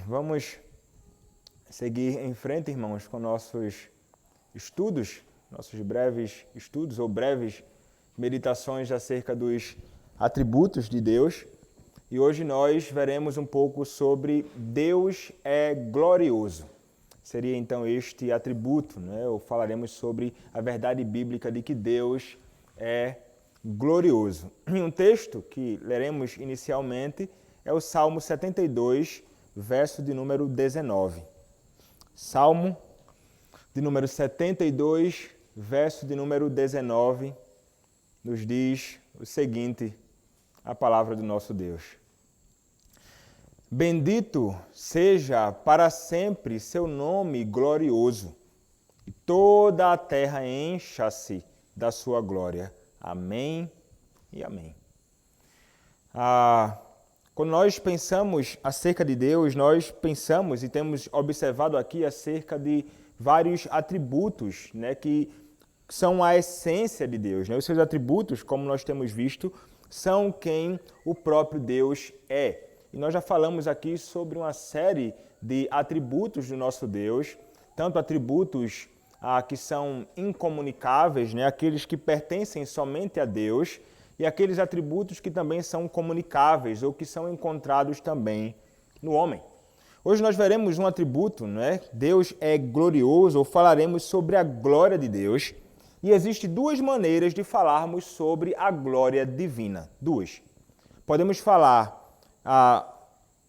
Vamos seguir em frente, irmãos, com nossos estudos, nossos breves estudos ou breves meditações acerca dos atributos de Deus. E hoje nós veremos um pouco sobre Deus é glorioso. Seria então este atributo, né? Ou falaremos sobre a verdade bíblica de que Deus é glorioso. E um texto que leremos inicialmente é o Salmo 72, verso de número 19. Salmo de número 72, verso de número 19, nos diz o seguinte, a palavra do nosso Deus. Bendito seja para sempre seu nome glorioso, e toda a terra encha-se da sua glória. Amém e amém. Quando nós pensamos acerca de Deus, nós pensamos e temos observado aqui acerca de vários atributos, né, que são a essência de Deus. Né? Os seus atributos, como nós temos visto, são quem o próprio Deus é. E nós já falamos aqui sobre uma série de atributos do nosso Deus, tanto atributos que são incomunicáveis, né, aqueles que pertencem somente a Deus, e aqueles atributos que também são comunicáveis ou que são encontrados também no homem. Hoje nós veremos um atributo, né? Deus é glorioso, ou falaremos sobre a glória de Deus. E existem duas maneiras de falarmos sobre a glória divina. Duas. Podemos falar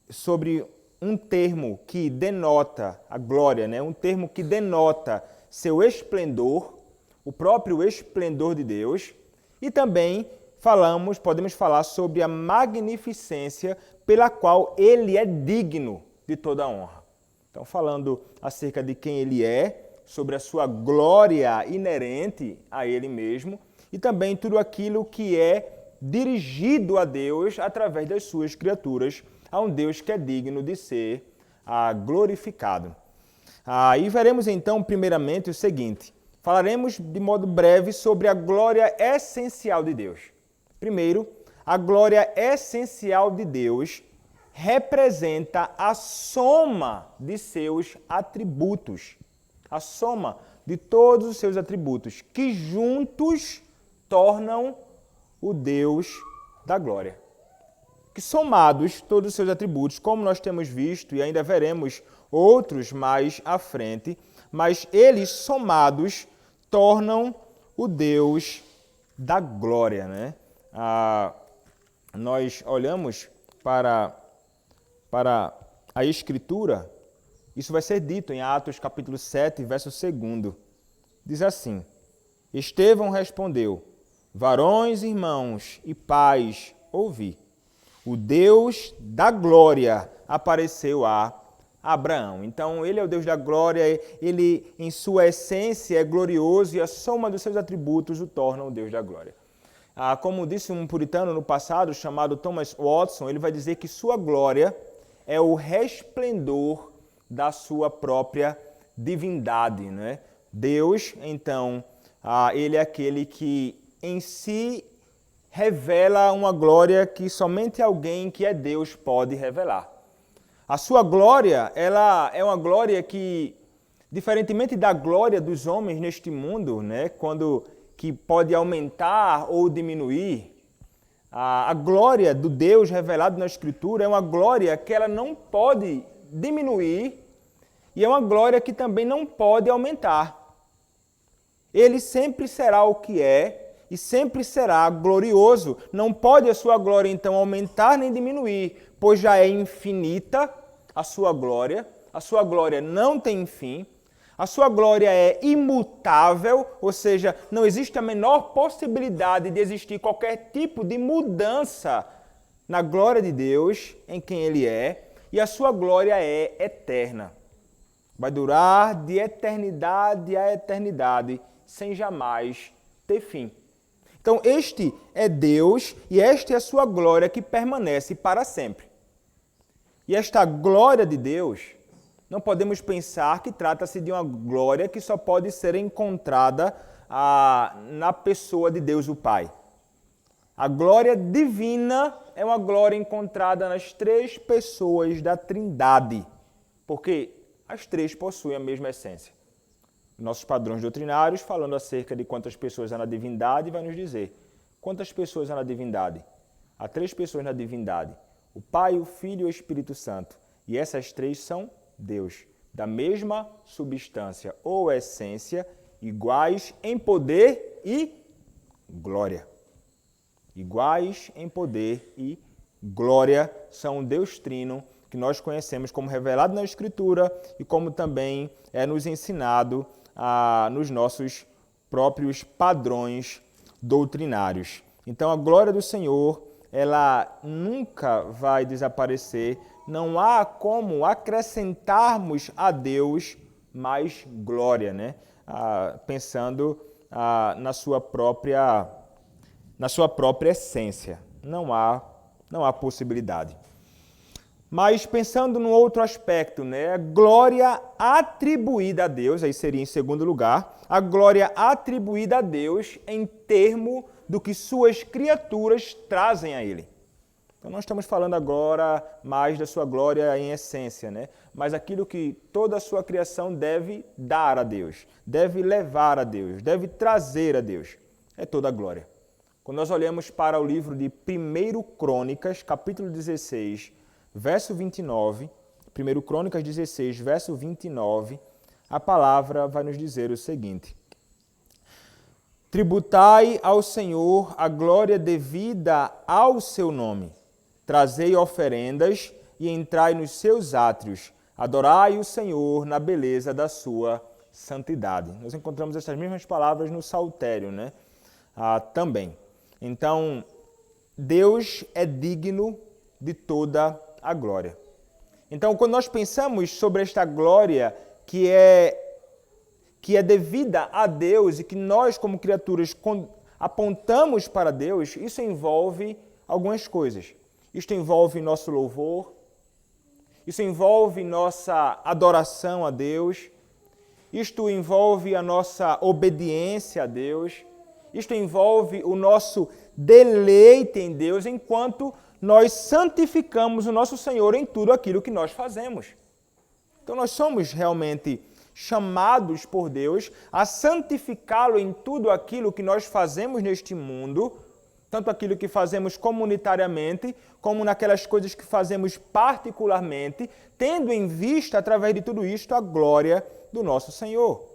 sobre um termo que denota a glória, né? Um termo que denota seu esplendor, o próprio esplendor de Deus, e também podemos falar sobre a magnificência pela qual ele é digno de toda a honra. Então, falando acerca de quem ele é, sobre a sua glória inerente a ele mesmo, e também tudo aquilo que é dirigido a Deus através das suas criaturas, a um Deus que é digno de ser glorificado. E veremos então, primeiramente, o seguinte. Falaremos de modo breve sobre a glória essencial de Deus. Primeiro, a glória essencial de Deus representa a soma de seus atributos. A soma de todos os seus atributos, que juntos tornam o Deus da glória. Que somados todos os seus atributos, como nós temos visto e ainda veremos outros mais à frente, mas eles somados tornam o Deus da glória, né? Nós olhamos para a Escritura, isso vai ser dito em Atos capítulo 7, verso 2. Diz assim, Estevão respondeu, varões, irmãos e pais, ouvi. O Deus da glória apareceu a Abraão. Então, ele é o Deus da glória, ele em sua essência é glorioso e a soma dos seus atributos o torna o Deus da glória. Como disse um puritano no passado, chamado Thomas Watson, ele vai dizer que sua glória é o resplendor da sua própria divindade. Né? Deus, então, ele é aquele que em si revela uma glória que somente alguém que é Deus pode revelar. A sua glória, ela é uma glória que, diferentemente da glória dos homens neste mundo, né, que pode aumentar ou diminuir, a glória do Deus revelado na Escritura é uma glória que ela não pode diminuir e é uma glória que também não pode aumentar. Ele sempre será o que é e sempre será glorioso. Não pode a sua glória, então, aumentar nem diminuir, pois já é infinita a sua glória não tem fim, a sua glória é imutável, ou seja, não existe a menor possibilidade de existir qualquer tipo de mudança na glória de Deus, em quem Ele é, e a sua glória é eterna. Vai durar de eternidade a eternidade, sem jamais ter fim. Então, este é Deus e esta é a sua glória que permanece para sempre. E esta glória de Deus, não podemos pensar que trata-se de uma glória que só pode ser encontrada na pessoa de Deus o Pai. A glória divina é uma glória encontrada nas três pessoas da Trindade. porque as três possuem a mesma essência. Nossos padrões doutrinários, falando acerca de quantas pessoas há na divindade, vai nos dizer quantas pessoas há na divindade. Há três pessoas na divindade, o Pai, o Filho e o Espírito Santo. E essas três são Deus, da mesma substância ou essência, iguais em poder e glória. Iguais em poder e glória são o Deus Trino, que nós conhecemos como revelado na Escritura e como também é nos ensinado nos nossos próprios padrões doutrinários. Então, a glória do Senhor, ela nunca vai desaparecer. Não há como acrescentarmos a Deus mais glória, né? Pensando na sua própria essência. Não há possibilidade. Mas pensando num outro aspecto, né? Glória atribuída a Deus, aí seria em segundo lugar, a glória atribuída a Deus em termo do que suas criaturas trazem a Ele. Então nós estamos falando agora mais da sua glória em essência, né? Mas aquilo que toda a sua criação deve dar a Deus, deve levar a Deus, deve trazer a Deus, é toda a glória. Quando nós olhamos para o livro de 1 Crônicas, capítulo 16, verso 29, 1 Crônicas 16, verso 29, a palavra vai nos dizer o seguinte: tributai ao Senhor a glória devida ao seu nome, trazei oferendas e entrai nos seus átrios, adorai o Senhor na beleza da sua santidade. Nós encontramos essas mesmas palavras no Saltério, né? Também. Então, Deus é digno de toda a glória. Então, quando nós pensamos sobre esta glória que é devida a Deus e que nós, como criaturas, apontamos para Deus, isso envolve algumas coisas. Isto envolve nosso louvor, isso envolve nossa adoração a Deus, isto envolve a nossa obediência a Deus, isto envolve o nosso deleite em Deus, enquanto nós santificamos o nosso Senhor em tudo aquilo que nós fazemos. Então nós somos realmente chamados por Deus a santificá-lo em tudo aquilo que nós fazemos neste mundo, tanto aquilo que fazemos comunitariamente, como naquelas coisas que fazemos particularmente, tendo em vista, através de tudo isto, a glória do nosso Senhor.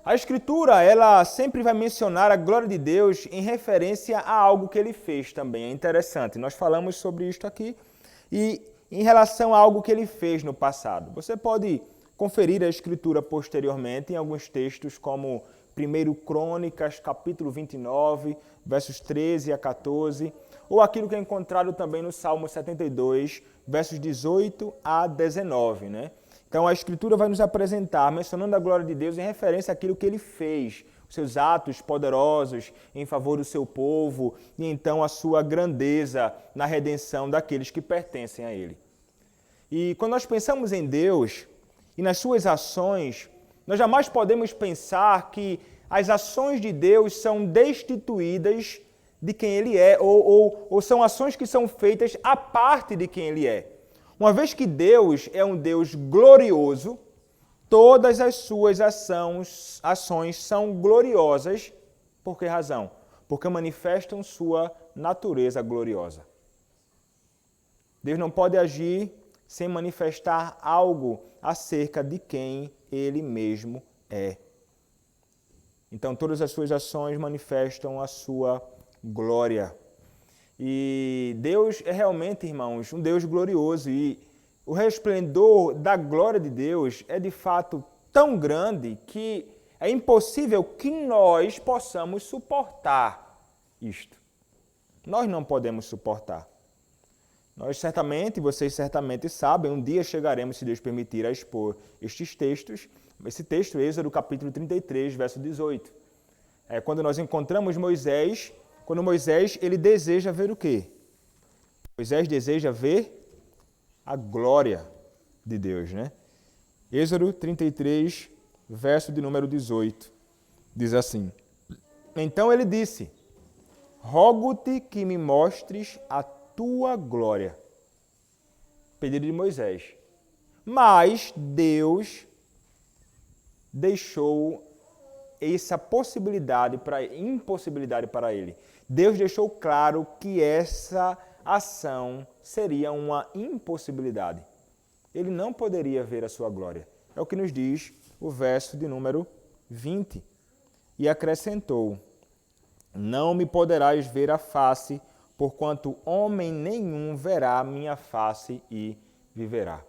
A Escritura, ela sempre vai mencionar a glória de Deus em referência a algo que Ele fez também. É interessante, nós falamos sobre isto aqui e em relação a algo que Ele fez no passado. Você pode conferir a Escritura posteriormente em alguns textos como 1 Crônicas, capítulo 29, versos 13 a 14, ou aquilo que é encontrado também no Salmo 72, versos 18 a 19, né? Então a Escritura vai nos apresentar, mencionando a glória de Deus em referência àquilo que Ele fez, os seus atos poderosos em favor do seu povo e então a sua grandeza na redenção daqueles que pertencem a Ele. E quando nós pensamos em Deus e nas suas ações, nós jamais podemos pensar que as ações de Deus são destituídas de quem Ele é ou são ações que são feitas à parte de quem Ele é. Uma vez que Deus é um Deus glorioso, todas as suas ações são gloriosas. Por que razão? Porque manifestam sua natureza gloriosa. Deus não pode agir sem manifestar algo acerca de quem Ele mesmo é. Então, todas as suas ações manifestam a sua glória. E Deus é realmente, irmãos, um Deus glorioso. E o resplendor da glória de Deus é, de fato, tão grande que é impossível que nós possamos suportar isto. Nós não podemos suportar. Nós certamente, vocês certamente sabem, um dia chegaremos, se Deus permitir, a expor estes textos. Esse texto, Êxodo capítulo 33, verso 18. É quando nós encontramos Moisés, quando Moisés ele deseja ver o quê? Moisés deseja ver a glória de Deus, né? Êxodo 33, verso de número 18, diz assim: então ele disse, rogo-te que me mostres a tua glória. Pedido de Moisés. Mas Deus deixou essa impossibilidade para ele. Deus deixou claro que essa ação seria uma impossibilidade. Ele não poderia ver a sua glória. É o que nos diz o verso de número 20. E acrescentou: não me poderás ver a face, porquanto homem nenhum verá a minha face e viverá.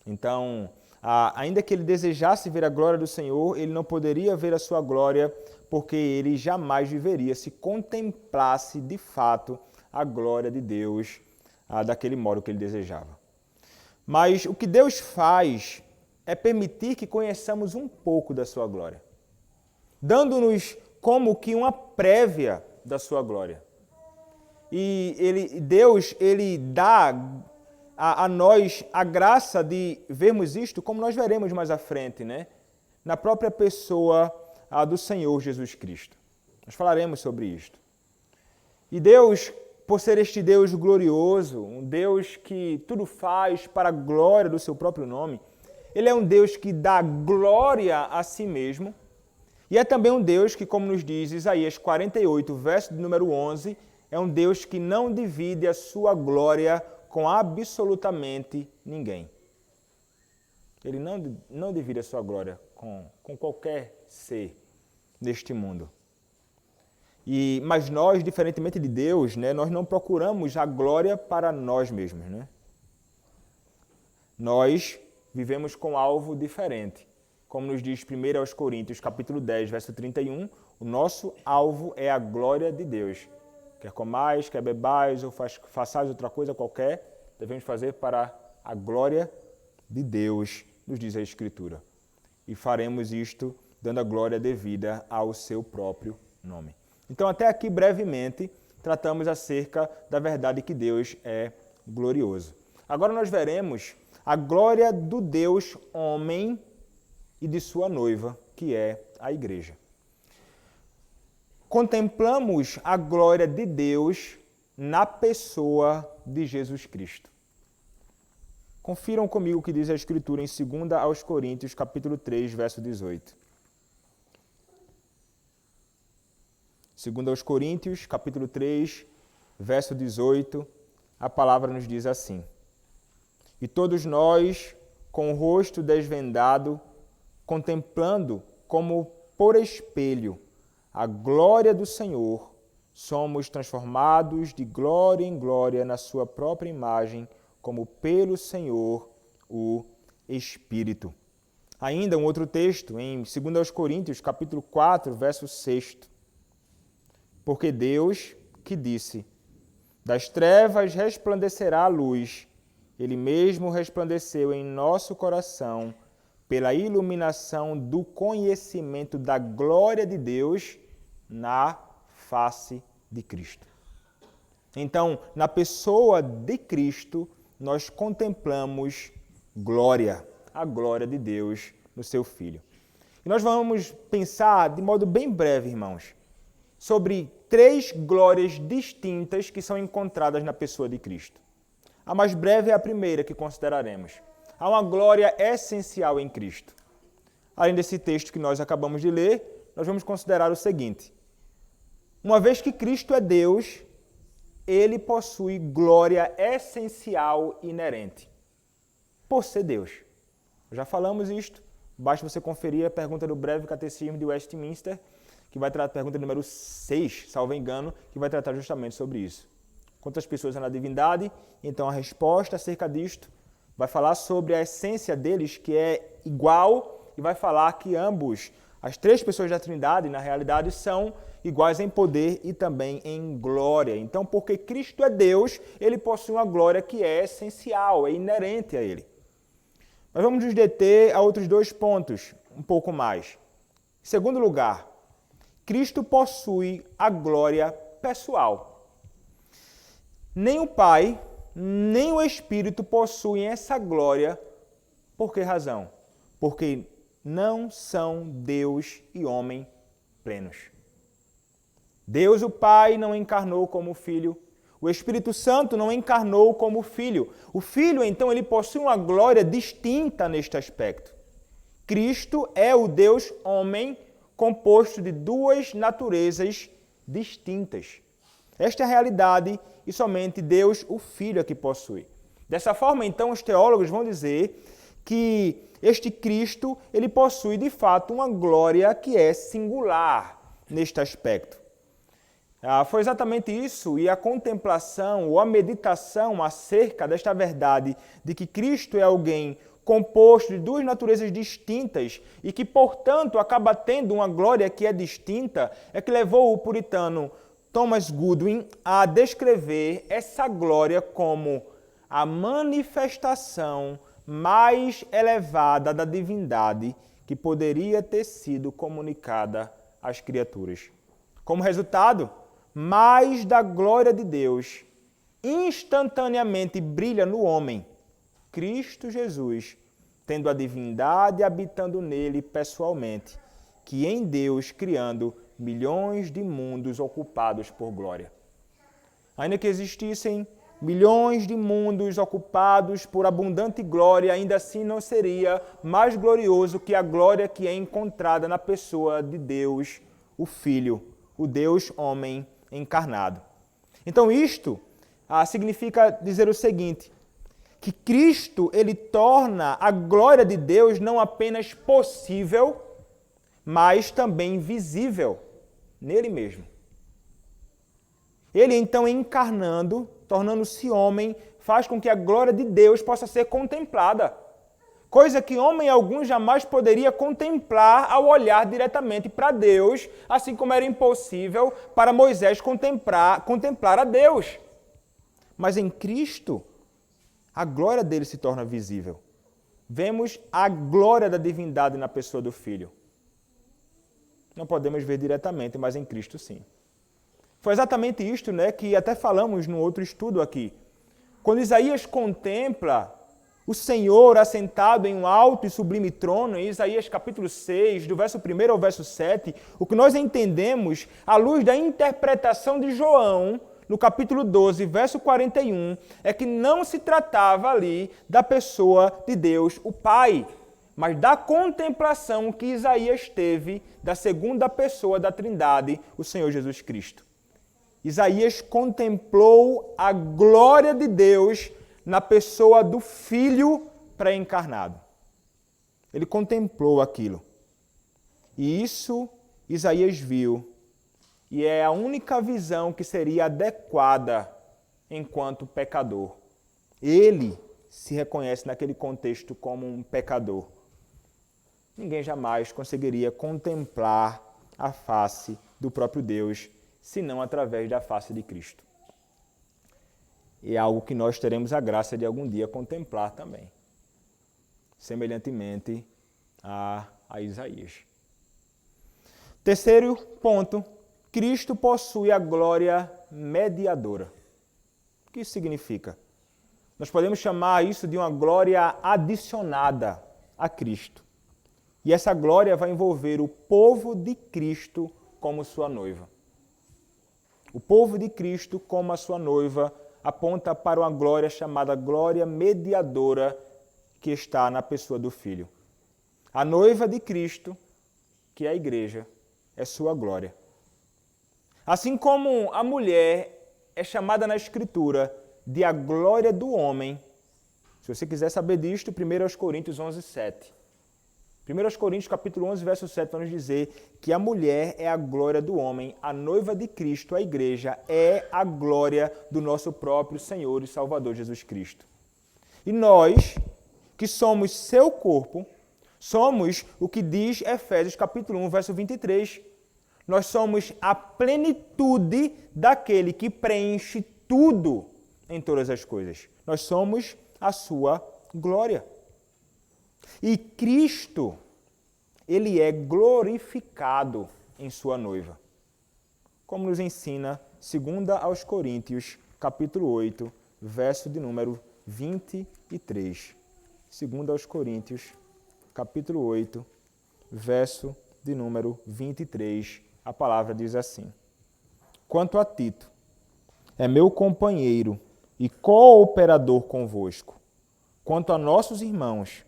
Então, ainda que ele desejasse ver a glória do Senhor, ele não poderia ver a sua glória, porque ele jamais viveria se contemplasse de fato a glória de Deus daquele modo que ele desejava. Mas o que Deus faz é permitir que conheçamos um pouco da sua glória, dando-nos como que uma prévia da sua glória. E Deus dá a nós a graça de vermos isto, como nós veremos mais à frente, né? Na própria pessoa do Senhor Jesus Cristo. Nós falaremos sobre isto. E Deus, por ser este Deus glorioso, um Deus que tudo faz para a glória do seu próprio nome, Ele é um Deus que dá glória a si mesmo, e é também um Deus que, como nos diz Isaías 48, verso de número 11, é um Deus que não divide a sua glória com absolutamente ninguém. Ele não divide a sua glória com qualquer ser neste mundo. Mas nós, diferentemente de Deus, né, nós não procuramos a glória para nós mesmos. Né? Nós vivemos com um alvo diferente. Como nos diz 1 aos Coríntios, capítulo 10, verso 31, o nosso alvo é a glória de Deus. Quer comais, quer bebais ou façais outra coisa qualquer, devemos fazer para a glória de Deus, nos diz a Escritura. E faremos isto dando a glória devida ao seu próprio nome. Então, até aqui, brevemente, tratamos acerca da verdade que Deus é glorioso. Agora nós veremos a glória do Deus homem e de sua noiva, que é a igreja. Contemplamos a glória de Deus na pessoa de Jesus Cristo. Confiram comigo o que diz a Escritura em 2 aos Coríntios, capítulo 3, verso 18. 2 aos Coríntios, capítulo 3, verso 18, a palavra nos diz assim: e todos nós, com o rosto desvendado, contemplando como por espelho a glória do Senhor, somos transformados de glória em glória na sua própria imagem, como pelo Senhor, o Espírito. Ainda um outro texto, em 2 aos Coríntios, capítulo 4, verso 6. Porque Deus, que disse, das trevas resplandecerá a luz, Ele mesmo resplandeceu em nosso coração pela iluminação do conhecimento da glória de Deus na face de Cristo. Então, na pessoa de Cristo, nós contemplamos glória, a glória de Deus no seu Filho. E nós vamos pensar de modo bem breve, irmãos, sobre 3 glórias distintas que são encontradas na pessoa de Cristo. A mais breve é a primeira que consideraremos. Há uma glória essencial em Cristo. Além desse texto que nós acabamos de ler, nós vamos considerar o seguinte: uma vez que Cristo é Deus, Ele possui glória essencial inerente, por ser Deus. Já falamos isto, basta você conferir a pergunta do breve catecismo de Westminster, que vai tratar a pergunta número 6, salvo engano, que vai tratar justamente sobre isso. Quantas pessoas há na divindade? Então a resposta acerca disto vai falar sobre a essência deles, que é igual, e vai falar que ambos, as 3 pessoas da Trindade, na realidade, são iguais em poder e também em glória. Então, porque Cristo é Deus, Ele possui uma glória que é essencial, é inerente a Ele. Mas vamos nos deter a outros 2 pontos, um pouco mais. Em segundo lugar, Cristo possui a glória pessoal. Nem o Pai, nem o Espírito possuem essa glória. Por que razão? Porque não são Deus e homem plenos. Deus, o Pai, não encarnou como Filho. O Espírito Santo não encarnou como Filho. O Filho, então, ele possui uma glória distinta neste aspecto. Cristo é o Deus homem composto de duas naturezas distintas. Esta é a realidade e somente Deus, o Filho, é que possui. Dessa forma, então, os teólogos vão dizer que este Cristo, ele possui, de fato, uma glória que é singular neste aspecto. Foi exatamente isso, e a contemplação ou a meditação acerca desta verdade de que Cristo é alguém composto de duas naturezas distintas e que, portanto, acaba tendo uma glória que é distinta, é que levou o puritano Thomas Goodwin a descrever essa glória como a manifestação mais elevada da divindade que poderia ter sido comunicada às criaturas. Como resultado, mais da glória de Deus instantaneamente brilha no homem, Cristo Jesus, tendo a divindade habitando nele pessoalmente, que em Deus criando milhões de mundos ocupados por glória. Ainda que existissem milhões de mundos ocupados por abundante glória, ainda assim não seria mais glorioso que a glória que é encontrada na pessoa de Deus, o Filho, o Deus homem encarnado. Então isto significa dizer o seguinte, que Cristo ele torna a glória de Deus não apenas possível, mas também visível nele mesmo. Ele então encarnando, tornando-se homem, faz com que a glória de Deus possa ser contemplada. Coisa que homem algum jamais poderia contemplar ao olhar diretamente para Deus, assim como era impossível para Moisés contemplar a Deus. Mas em Cristo, a glória dele se torna visível. Vemos a glória da divindade na pessoa do Filho. Não podemos ver diretamente, mas em Cristo sim. Foi exatamente isto, que até falamos no outro estudo aqui. Quando Isaías contempla o Senhor assentado em um alto e sublime trono, em Isaías capítulo 6, do verso 1 ao verso 7, o que nós entendemos, à luz da interpretação de João, no capítulo 12, verso 41, é que não se tratava ali da pessoa de Deus, o Pai, mas da contemplação que Isaías teve da segunda pessoa da Trindade, o Senhor Jesus Cristo. Isaías contemplou a glória de Deus na pessoa do Filho pré-encarnado. Ele contemplou aquilo. E isso Isaías viu. E é a única visão que seria adequada enquanto pecador. Ele se reconhece naquele contexto como um pecador. Ninguém jamais conseguiria contemplar a face do próprio Deus, senão através da face de Cristo. E é algo que nós teremos a graça de algum dia contemplar também, semelhantemente a Isaías. Terceiro ponto, Cristo possui a glória mediadora. O que isso significa? Nós podemos chamar isso de uma glória adicionada a Cristo. E essa glória vai envolver o povo de Cristo como sua noiva. O povo de Cristo como a sua noiva aponta para uma glória chamada glória mediadora que está na pessoa do Filho. A noiva de Cristo, que é a igreja, é sua glória. Assim como a mulher é chamada na Escritura de a glória do homem, se você quiser saber disto, 1 Coríntios 11, 7. 1 Coríntios capítulo 11, verso 7, vai nos dizer que a mulher é a glória do homem, a noiva de Cristo, a igreja, é a glória do nosso próprio Senhor e Salvador Jesus Cristo. E nós, que somos seu corpo, somos o que diz Efésios capítulo 1, verso 23. Nós somos a plenitude daquele que preenche tudo em todas as coisas. Nós somos a sua glória. E Cristo, ele é glorificado em sua noiva. Como nos ensina 2 aos Coríntios, capítulo 8, verso de número 23. 2 aos Coríntios, capítulo 8, verso de número 23. A palavra diz assim: Quanto a Tito, é meu companheiro e cooperador convosco. Quanto a nossos irmãos,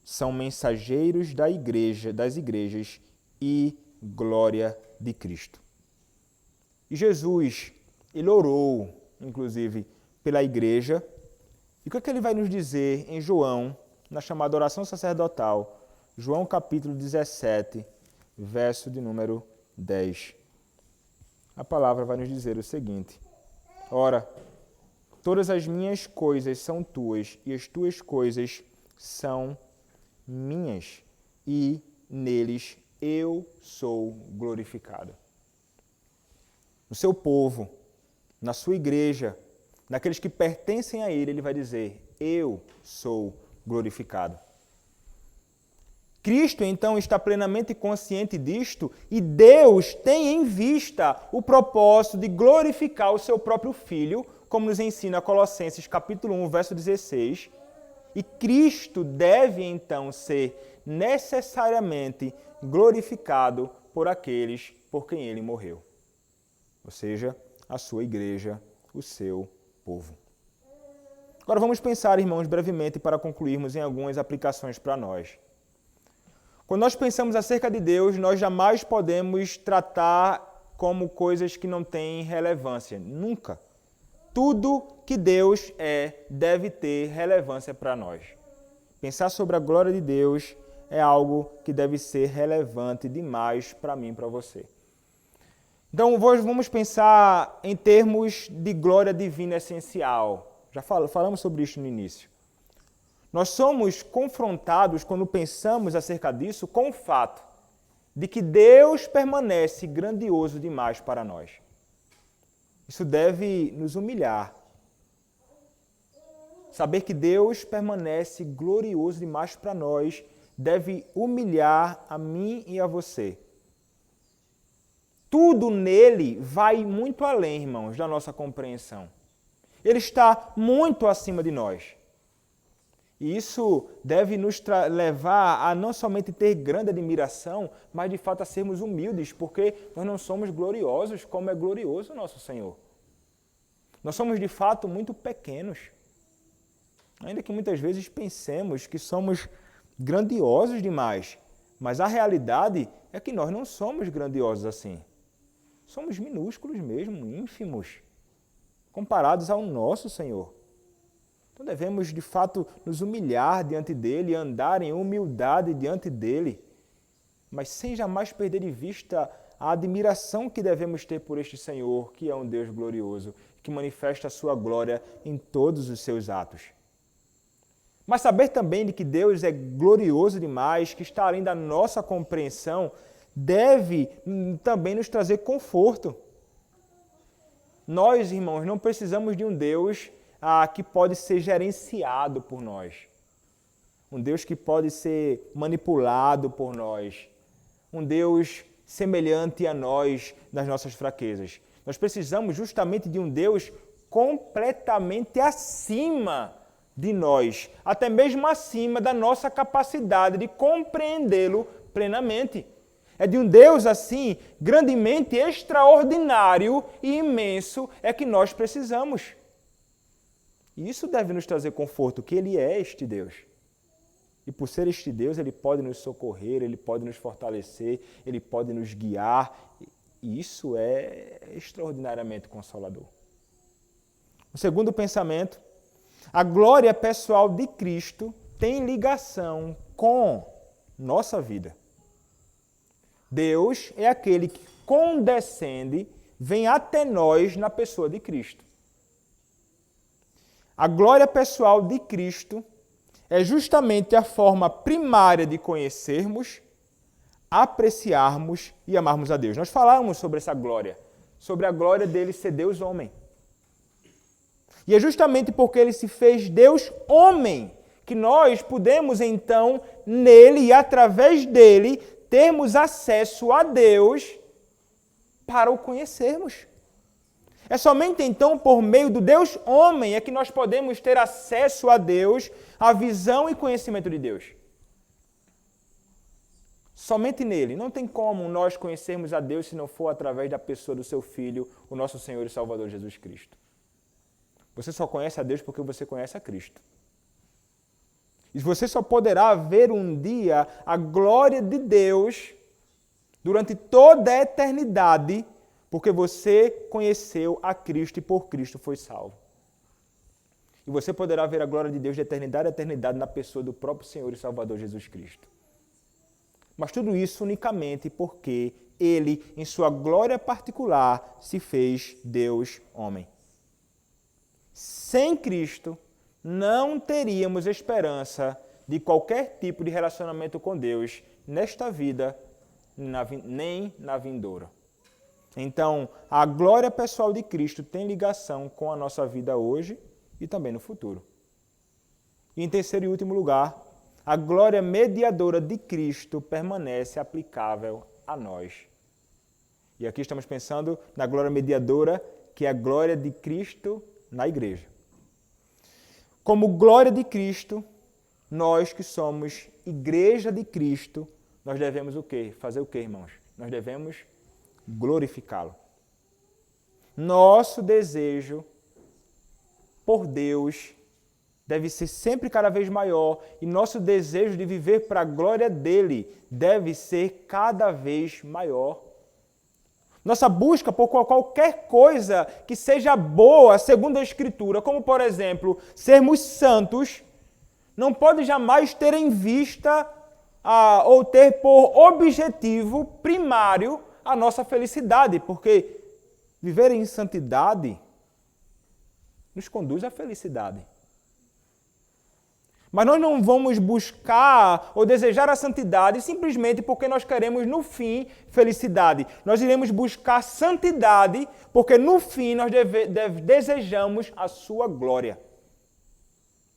são mensageiros das igrejas e glória de Cristo. E Jesus, ele orou, inclusive, pela igreja. E o que é que ele vai nos dizer em João, na chamada oração sacerdotal, João capítulo 17, verso de número 10. A palavra vai nos dizer o seguinte: ora, todas as minhas coisas são tuas, e as tuas coisas são minhas, e neles eu sou glorificado. No seu povo, na sua igreja, naqueles que pertencem a ele vai dizer: eu sou glorificado. Cristo, então, está plenamente consciente disto e Deus tem em vista o propósito de glorificar o seu próprio Filho, como nos ensina Colossenses capítulo 1, verso 16. E Cristo deve, então, ser necessariamente glorificado por aqueles por quem ele morreu. Ou seja, a sua igreja, o seu povo. Agora vamos pensar, irmãos, brevemente para concluirmos em algumas aplicações para nós. Quando nós pensamos acerca de Deus, nós jamais podemos tratar como coisas que não têm relevância. Nunca. Tudo que Deus é deve ter relevância para nós. Pensar sobre a glória de Deus é algo que deve ser relevante demais para mim e para você. Então, vamos pensar em termos de glória divina essencial. Já falamos sobre isso no início. Nós somos confrontados, quando pensamos acerca disso, com o fato de que Deus permanece grandioso demais para nós. Isso deve nos humilhar. Saber que Deus permanece glorioso demais para nós deve humilhar a mim e a você. Tudo nele vai muito além, irmãos, da nossa compreensão. Ele está muito acima de nós. E isso deve nos levar a não somente ter grande admiração, mas de fato a sermos humildes, porque nós não somos gloriosos como é glorioso o nosso Senhor. Nós somos de fato muito pequenos. Ainda que muitas vezes pensemos que somos grandiosos demais, mas a realidade é que nós não somos grandiosos assim. Somos minúsculos mesmo, ínfimos, comparados ao nosso Senhor. Então devemos, de fato, nos humilhar diante dele, andar em humildade diante dele, mas sem jamais perder de vista a admiração que devemos ter por este Senhor, que é um Deus glorioso, que manifesta a sua glória em todos os seus atos. Mas saber também de que Deus é glorioso demais, que está além da nossa compreensão, deve também nos trazer conforto. Nós, irmãos, não precisamos de um Deus que pode ser gerenciado por nós. Um Deus que pode ser manipulado por nós. Um Deus semelhante a nós nas nossas fraquezas. Nós precisamos justamente de um Deus completamente acima de nós, até mesmo acima da nossa capacidade de compreendê-lo plenamente. É de um Deus assim, grandemente extraordinário e imenso, é que nós precisamos. E isso deve nos trazer conforto, que Ele é este Deus. E por ser este Deus, Ele pode nos socorrer, Ele pode nos fortalecer, Ele pode nos guiar. E isso é extraordinariamente consolador. O segundo pensamento: a glória pessoal de Cristo tem ligação com nossa vida. Deus é aquele que condescende, vem até nós na pessoa de Cristo. A glória pessoal de Cristo é justamente a forma primária de conhecermos, apreciarmos e amarmos a Deus. Nós falamos sobre essa glória, sobre a glória dele ser Deus homem. E é justamente porque ele se fez Deus homem que nós podemos então, nele e através dele, termos acesso a Deus para o conhecermos. É somente então por meio do Deus homem é que nós podemos ter acesso a Deus, a visão e conhecimento de Deus. Somente nele. Não tem como nós conhecermos a Deus se não for através da pessoa do seu Filho, o nosso Senhor e Salvador Jesus Cristo. Você só conhece a Deus porque você conhece a Cristo. E você só poderá ver um dia a glória de Deus durante toda a eternidade porque você conheceu a Cristo e por Cristo foi salvo. E você poderá ver a glória de Deus de eternidade a eternidade na pessoa do próprio Senhor e Salvador Jesus Cristo. Mas tudo isso unicamente porque Ele, em sua glória particular, se fez Deus homem. Sem Cristo, não teríamos esperança de qualquer tipo de relacionamento com Deus nesta vida, nem na vindoura. Então, a glória pessoal de Cristo tem ligação com a nossa vida hoje e também no futuro. E em terceiro e último lugar, a glória mediadora de Cristo permanece aplicável a nós. E aqui estamos pensando na glória mediadora, que é a glória de Cristo na igreja. Como glória de Cristo, nós que somos igreja de Cristo, nós devemos o quê? Fazer o quê, irmãos? Nós devemos glorificá-lo. Nosso desejo por Deus deve ser sempre cada vez maior e nosso desejo de viver para a glória dele deve ser cada vez maior. Nossa busca por qualquer coisa que seja boa, segundo a Escritura, como, por exemplo, sermos santos, não pode jamais ter em vista ou ter por objetivo primário a nossa felicidade, porque viver em santidade nos conduz à felicidade. Mas nós não vamos buscar ou desejar a santidade simplesmente porque nós queremos, no fim, felicidade. Nós iremos buscar santidade porque, no fim, nós desejamos a sua glória.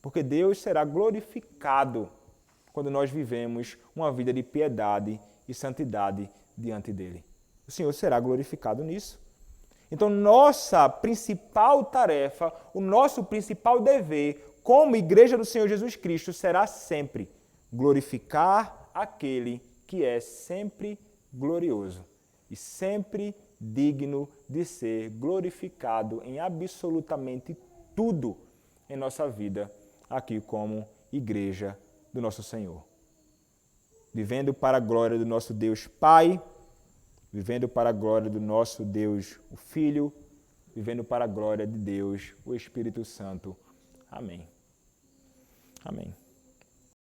Porque Deus será glorificado quando nós vivemos uma vida de piedade e santidade diante dele. O Senhor será glorificado nisso. Então, nossa principal tarefa, o nosso principal dever, como igreja do Senhor Jesus Cristo, será sempre glorificar aquele que é sempre glorioso e sempre digno de ser glorificado em absolutamente tudo em nossa vida, aqui como igreja do nosso Senhor. Vivendo para a glória do nosso Deus Pai, vivendo para a glória do nosso Deus o Filho, vivendo para a glória de Deus o Espírito Santo. Amém. Amém.